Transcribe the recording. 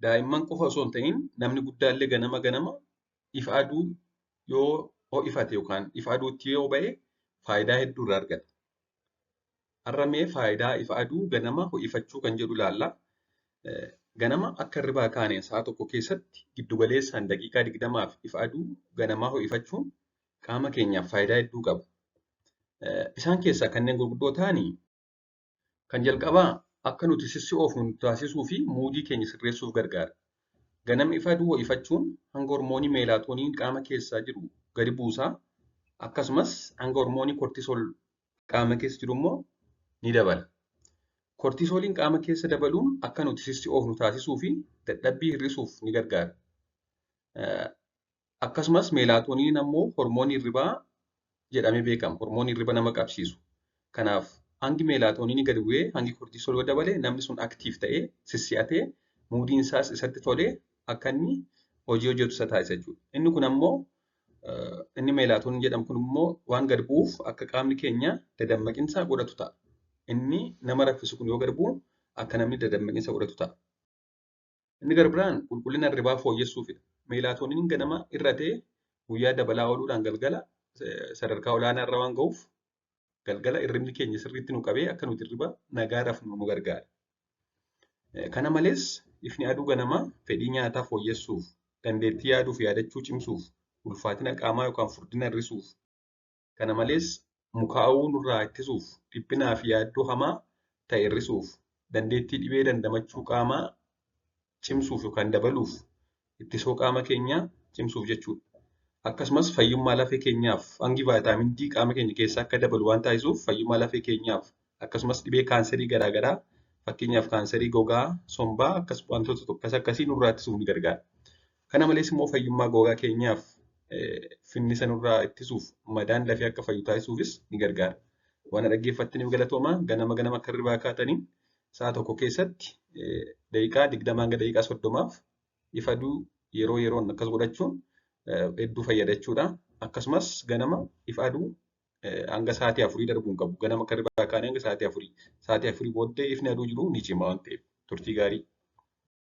Daa'imman qofa osoo hin ta'in namni guddaallee ganama ifa aduu yoo ho'ifate yookaan ifa aduutti yoo ba'e faayidaa hedduu irraa argata. Har'a mee faayidaa ifa aduu ganama ho'ifachuu kan jedhu ilaalla. Ganama akka hirribaa kaaneen sa'a tokko keessatti giddu galeessaan daqiiqaa 20 ifa aduu ganamaa ho'ifachuun qaama keenyaaf faayidaa hedduu qaba. Isaan keessaa kanneen gurguddoo ta'anii kan jalqabaa akka nuti sissi'oofnu nu taasisuu fi muudii keenya sirreessuuf gargaara. Ganama ifa aduu ho'ifachuun hanga hormoonii meelaatooniin qaama keessaa jiru gadi buusaa. Akkasumas hanga hormoonii kortisool qaama keessa jiru immoo ni dabala. Kortisooliin qaama keessa dabaluun akka nuti sissi'oofnu taasisuu fi dadhabbii hir'isuuf ni gargaara. Akkasumas meelaatooniin ammoo hormoonii hirribaa jedhamee beekama. Hormoonii hirriba nama qabsiisu. Kanaaf hangi meelaatooniin gadi bu'ee hangi kortisool yoo dabale namni sun aktiif ta'ee sissi'atee muudiin isaas isatti tolee akka inni hojii hojjetu isa taasisa jechuudha. Inni kun ammoo inni meelaatooniin jedhamu kun immoo waan gadi bu'uuf akka qaamni keenya dadammaqinsa godhatu ta'a. Inni nama raffisu kun yoo gadi bu'u akka namni dadammaqinsa godhatu ta'a. Inni gara biraan qulqullina hirribaa fooyyessuufidha. Meelaatooniin ganama irratee guyyaa dabalaa ooluudhaan galgala sadarkaa olaanaa irra waan ga'uuf galgala hirribni keenya sirriitti nu qabee akka nuti hirriba nagaa rafnu nu gargaara. Kana malees ifni aduu ganamaa fedhii nyaataa fooyyessuuf, dandeettii yaaduu fi yaadachuu cimsuuf, ulfaatina qaamaa yookaan furdina hir'isuuf. Kana malees mukaa'uu nurraa ittisuuf, dhiphinaa fi yaaddoo hamaa ta'e hir'isuuf, dandeettii dhibee dandamachuu qaamaa cimsuuf yookaan dabaluuf, ittisoo qaama keenyaa cimsuuf jechuudha. Akkasumas fayyummaa lafee keenyaaf hangi vaayitaamin D qaama keenya keessaa akka dabalu waan taasisuuf fayyummaa lafee keenyaaf akkasumas dhibee kaanserii garaagaraa fakkeenyaaf kaanserii gogaa, sombaa akkasumas wantoota akkasii nurraa ittisuuf ni gargaara. Kana malees immoo fayyummaa gogaa keenyaaf finnisa nurraa ittisuuf madaan lafee akka fayyu taasisuufis ni gargaara. Waan dhaggeeffattaniif galatoomaa ganama akka hirribaa kaataniin sa'a tokko keessatti daqiiqaa 20 hanga daqiiqaa 30 ifa aduu yeroo yeroon akkas godhachuun hedduu fayyada jechuudha. Akkasumas ganama ifa aduu hanga sa'aatii 4 darbuun qabu. Ganama akka hirribaa kaanee hanga sa'aatii 4. Sa'aatii 4 booddee ifni aduu jiru ni cima waan ta'eef turtii gaarii.